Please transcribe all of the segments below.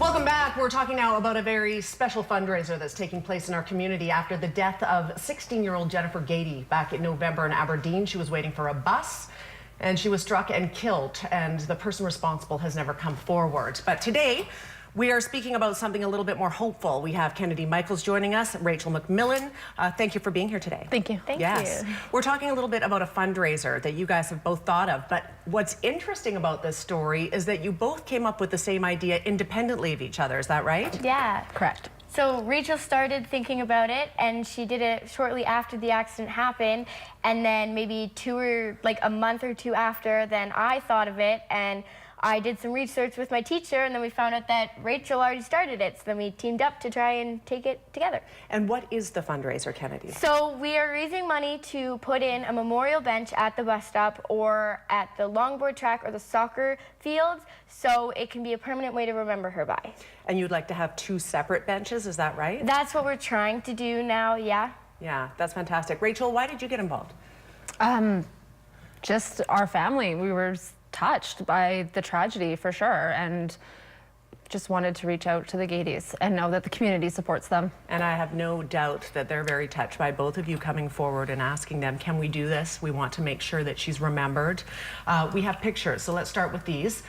Welcome back. We're talking now about a very special fundraiser that's taking place in our community after the death of 16-year-old Jennifer Gatey back in November in Aberdeen. She was waiting for a bus and she was struck and killed, and the person responsible has never come forward. But today, we are speaking about something a little bit more hopeful. We have Kennedy Michaels joining us, Rachel McMillan. Thank you for being here today. Thank you. Thank you. We're talking a little bit about a fundraiser that you guys have both thought of, but what's interesting about this story is that you both came up with the same idea independently of each other. Is that right? Yeah. Correct. So Rachel started thinking about it, and she did it shortly after the accident happened, and then maybe a month or two after, then I thought of it, and I did some research with my teacher, and then we found out that Rachel already started it, so then we teamed up to try and take it together. And what is the fundraiser, Kennedy? So we are raising money to put in a memorial bench at the bus stop or at the longboard track or the soccer fields, so it can be a permanent way to remember her by. And you'd like to have two separate benches, is that right? That's what we're trying to do now, yeah. Yeah, that's fantastic. Rachel, why did you get involved? Just our family. We were touched by the tragedy for sure, and just wanted to reach out to the Gateys and know that the community supports them. And I have no doubt that they're very touched by both of you coming forward and asking them, can we do this? We want to make sure that she's remembered. We have pictures, so let's start with these.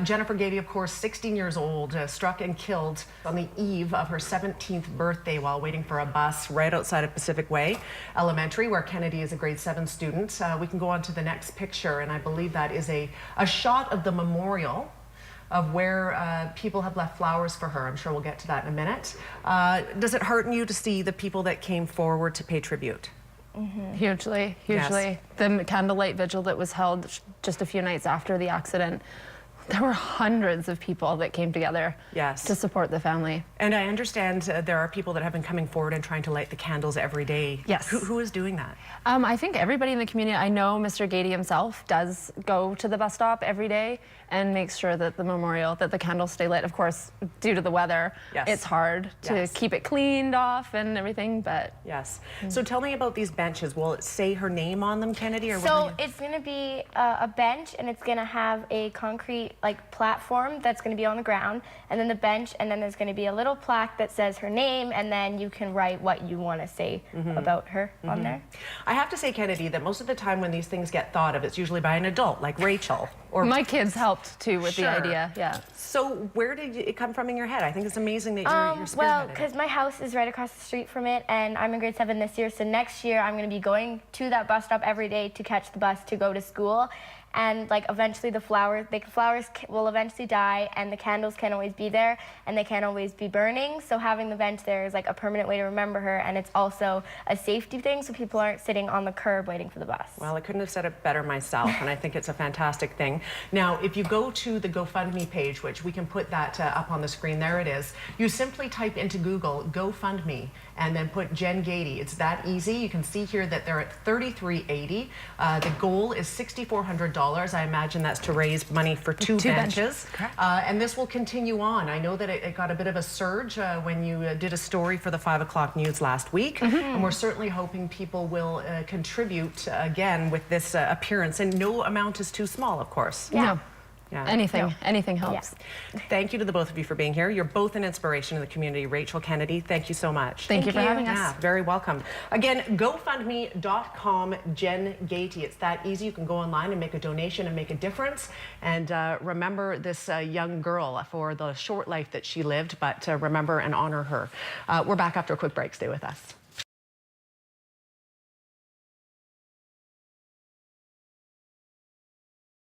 Jennifer Gatey, of course, 16 years old, struck and killed on the eve of her 17th birthday while waiting for a bus right outside of Pacific Way Elementary, where Kennedy is a grade 7 student. We can go on to the next picture, and I believe that is a shot of the memorial of where people have left flowers for her. I'm sure we'll get to that in a minute. Does it hearten you to see the people that came forward to pay tribute? Mm-hmm. Hugely, hugely. Yes. The candlelight vigil that was held just a few nights after the accident, there were hundreds of people that came together to support the family. And I understand there are people that have been coming forward and trying to light the candles every day. Yes. Who is doing that? I think everybody in the community. I know Mr. Gatey himself does go to the bus stop every day and makes sure that the memorial, that the candles stay lit. Of course, due to the weather, it's hard to keep it cleaned off and everything, but... Yes. So tell me about these benches. Will it say her name on them, Kennedy? Or so it's going to be a bench, and it's going to have a concrete platform that's going to be on the ground, and then the bench, and then there's going to be a little plaque that says her name, and then you can write what you want to say about her on there. I have to say, Kennedy, that most of the time when these things get thought of, it's usually by an adult, like Rachel. Or my kids helped too with the idea, yeah. So where did it come from in your head? I think it's amazing that you're spearheading. Well, because my house is right across the street from it, and I'm in grade 7 this year, so next year I'm going to be going to that bus stop every day to catch the bus to go to school. And eventually the flowers will eventually die, and the candles can't always be there, and they can't always be burning. So having the bench there is a permanent way to remember her, and it's also a safety thing, so people aren't sitting on the curb waiting for the bus. Well, I couldn't have said it better myself, and I think it's a fantastic thing. Now, if you go to the GoFundMe page, which we can put that up on the screen, there it is. You simply type into Google GoFundMe and then put Jen Gatey. It's that easy. You can see here that they're at $33.80. The goal is $6,400. I imagine that's to raise money for two benches. And this will continue on. I know that it got a bit of a surge when you did a story for the 5 o'clock news last week. And we're certainly hoping people will contribute again with this appearance. And no amount is too small, of course. Yeah. No. Yeah. Anything helps. Yeah. Thank you to the both of you for being here. You're both an inspiration to the community. Rachel, Kennedy, thank you so much. Thank you for having us. Yeah, very welcome. Again, GoFundMe.com, Jen Gatey. It's that easy. You can go online and make a donation and make a difference. And remember this young girl for the short life that she lived, but remember and honor her. We're back after a quick break. Stay with us.